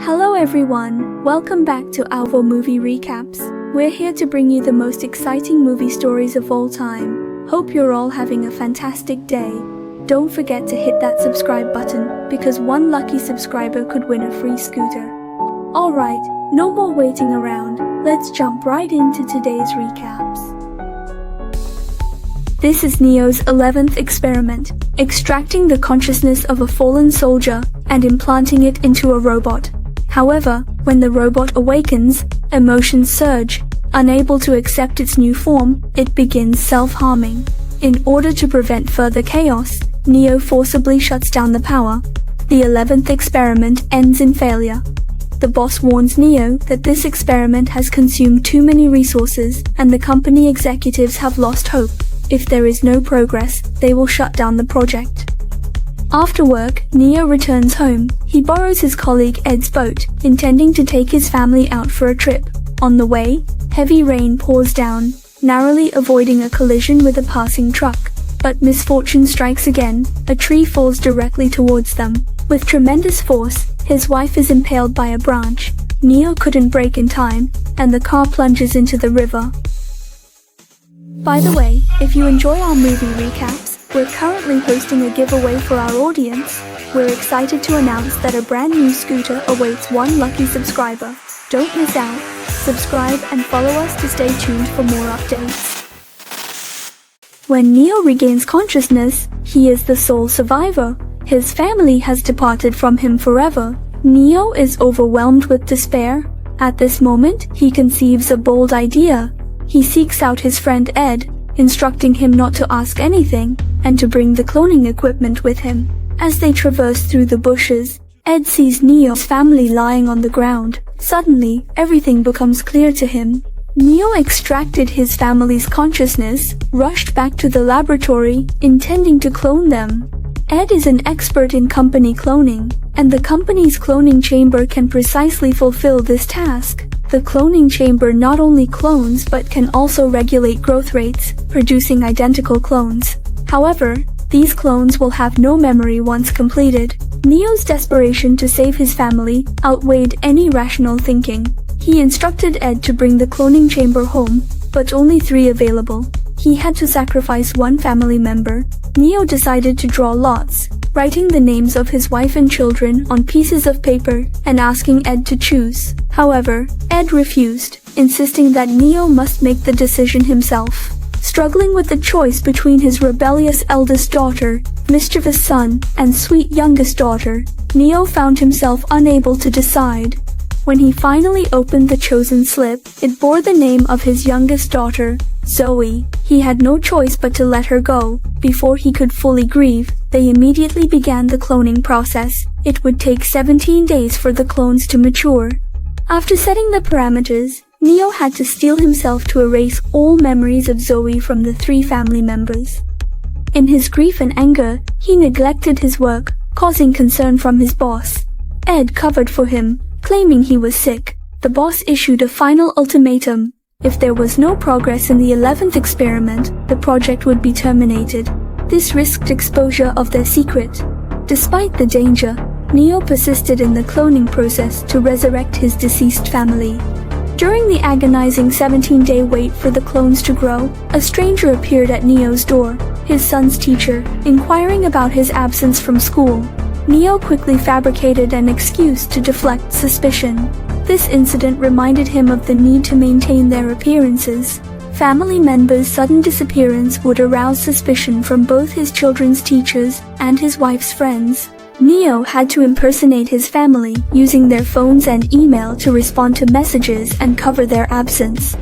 Hello everyone, welcome back to Alvo Movie Recaps. We're here to bring you the most exciting movie stories of all time. Hope you're all having a fantastic day. Don't forget to hit that subscribe button, because one lucky subscriber could win a free scooter. Alright, no more waiting around, let's jump right into today's recaps. This is Neo's 11th experiment, extracting the consciousness of a fallen soldier and implanting it into a robot. However, when the robot awakens, emotions surge. Unable to accept its new form, it begins self-harming. In order to prevent further chaos, Neo forcibly shuts down the power. The 11th experiment ends in failure. The boss warns Neo that this experiment has consumed too many resources and the company executives have lost hope. If there is no progress, they will shut down the project. After work, Neo returns home. He borrows his colleague Ed's boat, intending to take his family out for a trip. On the way, heavy rain pours down, narrowly avoiding a collision with a passing truck. But misfortune strikes again. A tree falls directly towards them. With tremendous force, his wife is impaled by a branch. Neo couldn't brake in time, and the car plunges into the river. By the way, if you enjoy our movie recaps, we're currently hosting a giveaway for our audience. We're excited to announce that a brand new scooter awaits one lucky subscriber. Don't miss out. Subscribe and follow us to stay tuned for more updates. When Neo regains consciousness, he is the sole survivor. His family has departed from him forever. Neo is overwhelmed with despair. At this moment, he conceives a bold idea. He seeks out his friend Ed, instructing him not to ask anything, and to bring the cloning equipment with him. As they traverse through the bushes, Ed sees Neo's family lying on the ground. Suddenly, everything becomes clear to him. Neo extracted his family's consciousness, rushed back to the laboratory, intending to clone them. Ed is an expert in company cloning, and the company's cloning chamber can precisely fulfill this task. The cloning chamber not only clones but can also regulate growth rates, producing identical clones. However, these clones will have no memory once completed. Neo's desperation to save his family outweighed any rational thinking. He instructed Ed to bring the cloning chamber home, but only 3 available. He had to sacrifice one family member. Neo decided to draw lots, writing the names of his wife and children on pieces of paper and asking Ed to choose. However, Ed refused, insisting that Neo must make the decision himself. Struggling with the choice between his rebellious eldest daughter, mischievous son, and sweet youngest daughter, Neo found himself unable to decide. When he finally opened the chosen slip, it bore the name of his youngest daughter, Zoe. He had no choice but to let her go. Before he could fully grieve, they immediately began the cloning process. It would take 17 days for the clones to mature. After setting the parameters, Neo had to steel himself to erase all memories of Zoe from the 3 family members. In his grief and anger, he neglected his work, causing concern from his boss. Ed covered for him, claiming he was sick. The boss issued a final ultimatum. If there was no progress in the 11th experiment, the project would be terminated. This risked exposure of their secret. Despite the danger, Neo persisted in the cloning process to resurrect his deceased family. During the agonizing 17-day wait for the clones to grow, a stranger appeared at Neo's door, his son's teacher, inquiring about his absence from school. Neo quickly fabricated an excuse to deflect suspicion. This incident reminded him of the need to maintain their appearances. Family members' sudden disappearance would arouse suspicion from both his children's teachers and his wife's friends. Neo had to impersonate his family, using their phones and email to respond to messages and cover their absence.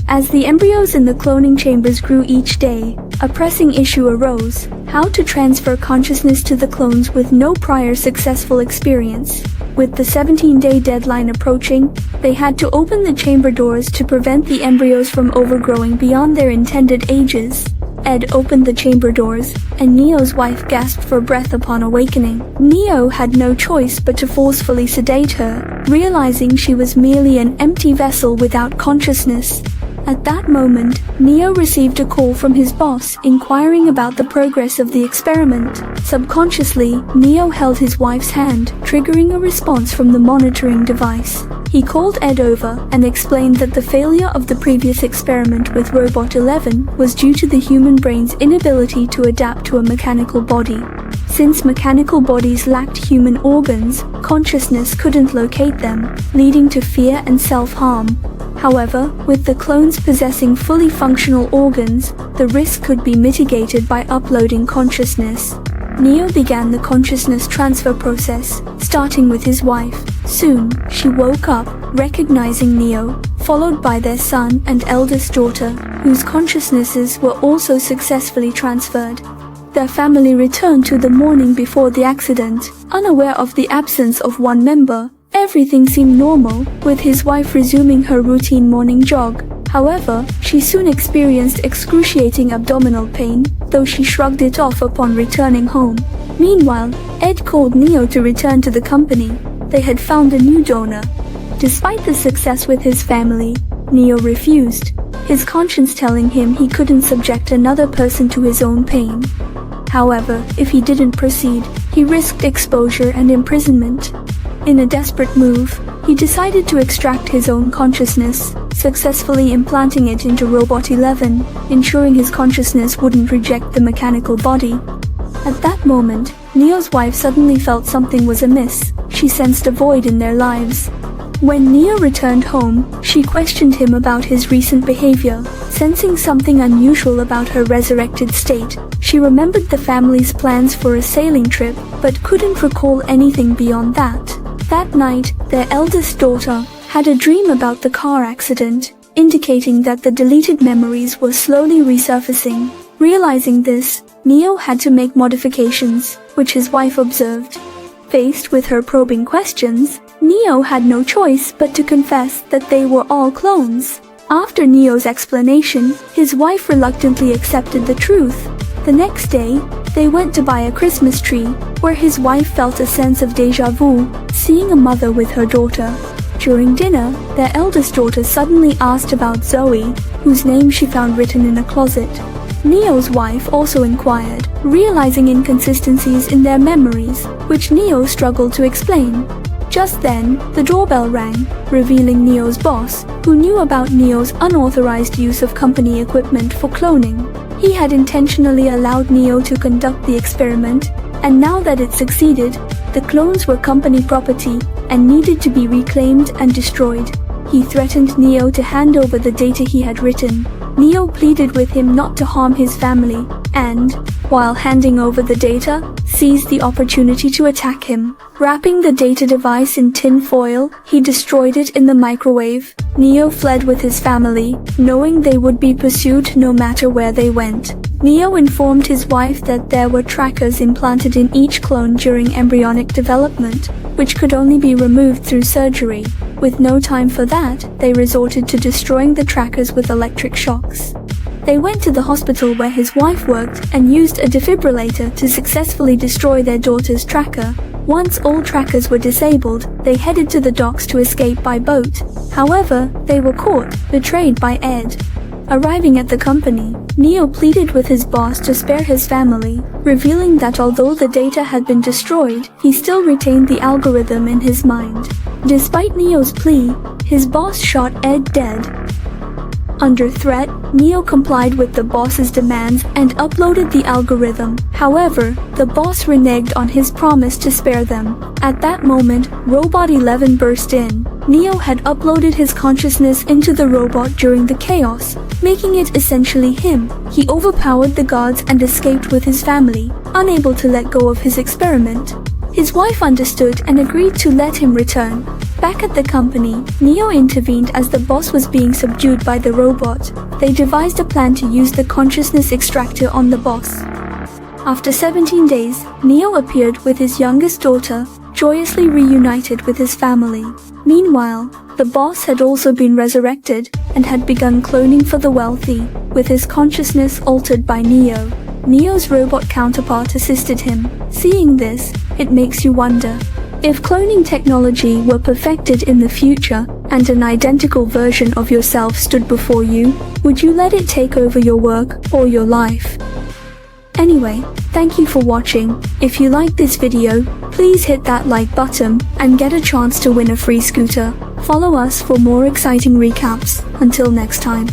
As the embryos in the cloning chambers grew each day, a pressing issue arose: how to transfer consciousness to the clones with no prior successful experience. With the 17-day deadline approaching, they had to open the chamber doors to prevent the embryos from overgrowing beyond their intended ages. Ed opened the chamber doors, and Neo's wife gasped for breath upon awakening. Neo had no choice but to forcefully sedate her, realizing she was merely an empty vessel without consciousness. At that moment, Neo received a call from his boss inquiring about the progress of the experiment. Subconsciously, Neo held his wife's hand, triggering a response from the monitoring device. He called Ed over and explained that the failure of the previous experiment with Robot 11 was due to the human brain's inability to adapt to a mechanical body. Since mechanical bodies lacked human organs, consciousness couldn't locate them, leading to fear and self-harm. However, with the clones possessing fully functional organs, the risk could be mitigated by uploading consciousness. Neo began the consciousness transfer process, starting with his wife. Soon, she woke up, recognizing Neo, followed by their son and eldest daughter, whose consciousnesses were also successfully transferred. Their family returned to the morning before the accident, unaware of the absence of one member. Everything seemed normal, with his wife resuming her routine morning jog. However, she soon experienced excruciating abdominal pain, though she shrugged it off upon returning home. Meanwhile, Ed called Neo to return to the company. They had found a new donor. Despite the success with his family, Neo refused, his conscience telling him he couldn't subject another person to his own pain. However, if he didn't proceed, he risked exposure and imprisonment. In a desperate move, he decided to extract his own consciousness, successfully implanting it into Robot 11, ensuring his consciousness wouldn't reject the mechanical body. At that moment, Neo's wife suddenly felt something was amiss. She sensed a void in their lives. When Neo returned home, she questioned him about his recent behavior, sensing something unusual about her resurrected state. She remembered the family's plans for a sailing trip, but couldn't recall anything beyond that. That night, their eldest daughter had a dream about the car accident, indicating that the deleted memories were slowly resurfacing. Realizing this, Neo had to make modifications, which his wife observed. Faced with her probing questions, Neo had no choice but to confess that they were all clones. After Neo's explanation, his wife reluctantly accepted the truth. The next day, they went to buy a Christmas tree, where his wife felt a sense of déjà vu, seeing a mother with her daughter. During dinner, their eldest daughter suddenly asked about Zoe, whose name she found written in a closet. Neo's wife also inquired, realizing inconsistencies in their memories, which Neo struggled to explain. Just then, the doorbell rang, revealing Neo's boss, who knew about Neo's unauthorized use of company equipment for cloning. He had intentionally allowed Neo to conduct the experiment, and now that it succeeded, the clones were company property and needed to be reclaimed and destroyed. He threatened Neo to hand over the data he had written. Neo pleaded with him not to harm his family, and, while handing over the data, seized the opportunity to attack him. Wrapping the data device in tin foil, he destroyed it in the microwave. Neo fled with his family, knowing they would be pursued no matter where they went. Neo informed his wife that there were trackers implanted in each clone during embryonic development, which could only be removed through surgery. With no time for that, they resorted to destroying the trackers with electric shocks. They went to the hospital where his wife worked and used a defibrillator to successfully destroy their daughter's tracker. Once all trackers were disabled, they headed to the docks to escape by boat. However, they were caught, betrayed by Ed. Arriving at the company, Neo pleaded with his boss to spare his family, revealing that although the data had been destroyed, he still retained the algorithm in his mind. Despite Neo's plea, his boss shot Ed dead. Under threat, Neo complied with the boss's demands and uploaded the algorithm. However, the boss reneged on his promise to spare them. At that moment, Robot 11 burst in. Neo had uploaded his consciousness into the robot during the chaos, making it essentially him. He overpowered the guards and escaped with his family, unable to let go of his experiment. His wife understood and agreed to let him return. Back at the company, Neo intervened as the boss was being subdued by the robot. They devised a plan to use the consciousness extractor on the boss. After 17 days, Neo appeared with his youngest daughter, joyously reunited with his family. Meanwhile, the boss had also been resurrected and had begun cloning for the wealthy, with his consciousness altered by Neo. Neo's robot counterpart assisted him. Seeing this, it makes you wonder, if cloning technology were perfected in the future, and an identical version of yourself stood before you, would you let it take over your work or your life? Anyway, thank you for watching. If you like this video, please hit that like button and get a chance to win a free scooter. Follow us for more exciting recaps. Until next time.